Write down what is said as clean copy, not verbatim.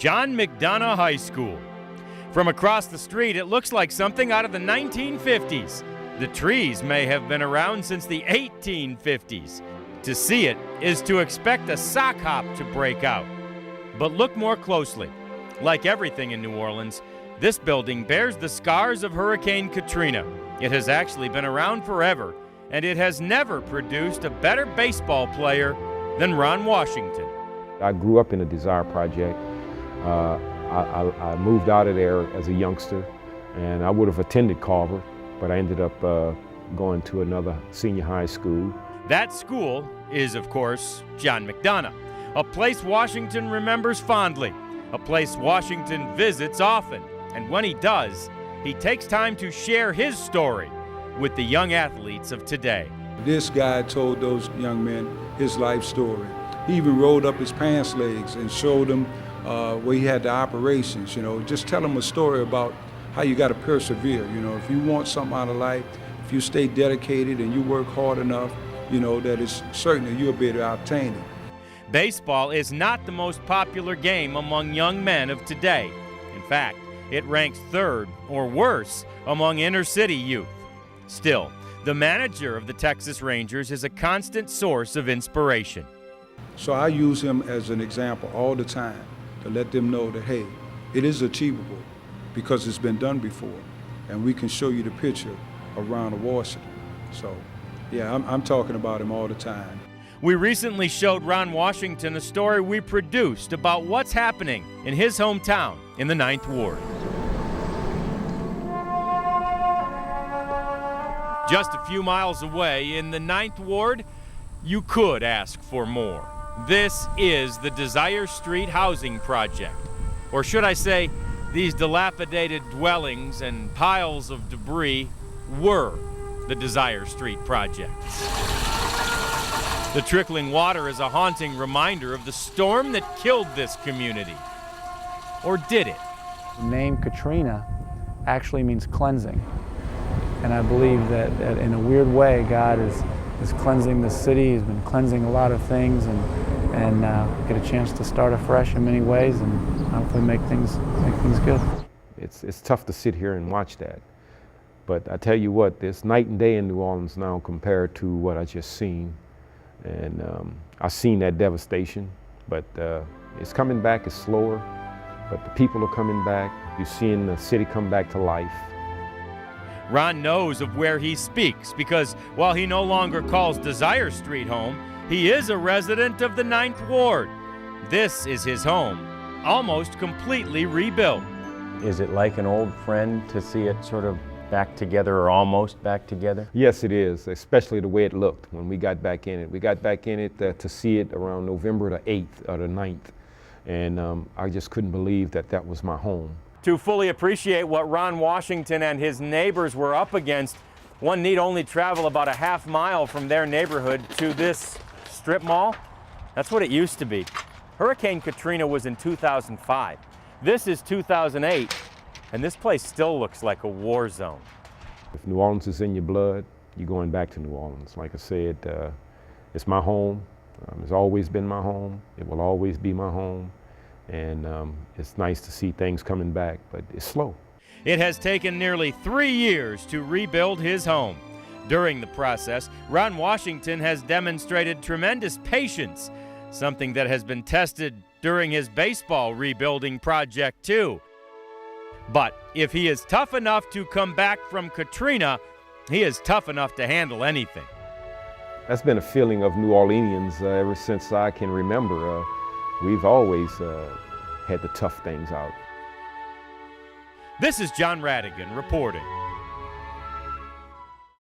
John McDonough High School. From across the street, it looks like something out of the 1950s. The trees may have been around since the 1850s. To see it is to expect a sock hop to break out. But look more closely. Like everything in New Orleans, this building bears the scars of Hurricane Katrina. It has actually been around forever, and it has never produced a better baseball player than Ron Washington. I grew up in a Desire Project. I moved out of there as a youngster, and I would have attended Carver, but I ended up going to another senior high school. That school is, of course, John McDonough, a place Washington remembers fondly, a place Washington visits often, and when he does, he takes time to share his story with the young athletes of today. This guy told those young men his life story. He even rolled up his pants legs and showed them where he had the operations, just tell them a story about how you got to persevere. If you want something out of life, if you stay dedicated and you work hard enough, that it's certain that you'll be able to obtain it. Baseball is not the most popular game among young men of today. In fact, it ranks third or worse among inner-city youth. Still, the manager of the Texas Rangers is a constant source of inspiration. So I use him as an example all the time to let them know that, hey, it is achievable because it's been done before, and we can show you the picture of Ron Washington. So, yeah, I'm talking about him all the time. We recently showed Ron Washington a story we produced about what's happening in his hometown in the 9th Ward. Just a few miles away in the 9th Ward, you could ask for more. This is the Desire Street Housing Project. Or should I say, these dilapidated dwellings and piles of debris were the Desire Street Project. The trickling water is a haunting reminder of the storm that killed this community. Or did it? The name Katrina actually means cleansing. And I believe that in a weird way, God is cleansing the city. He's been cleansing a lot of things, and get a chance to start afresh in many ways, and hopefully make things good. It's tough to sit here and watch that, but I tell you what, there's night and day in New Orleans now compared to what I just seen, and I've seen that devastation, but it's coming back. It's slower, but the people are coming back. You're seeing the city come back to life. Ron knows of where he speaks because while he no longer calls Desire Street home, he is a resident of the 9th Ward. This is his home, almost completely rebuilt. Is it like an old friend to see it sort of back together or almost back together? Yes, it is, especially the way it looked when we got back in it. We got back in it to see it around November the 8th or the 9th, and I just couldn't believe that was my home. To fully appreciate what Ron Washington and his neighbors were up against, one need only travel about a half mile from their neighborhood to this strip mall. That's what it used to be. Hurricane Katrina was in 2005. This is 2008, and this place still looks like a war zone. If New Orleans is in your blood, you're going back to New Orleans. Like I said, it's my home. It's always been my home. It will always be my home. And it's nice to see things coming back, but it's slow. It has taken nearly 3 years to rebuild his home. During the process, Ron Washington has demonstrated tremendous patience, something that has been tested during his baseball rebuilding project too. But if he is tough enough to come back from Katrina, he is tough enough to handle anything. That's been a feeling of New Orleanians ever since I can remember. We've always had the tough things out. This is John Radigan reporting.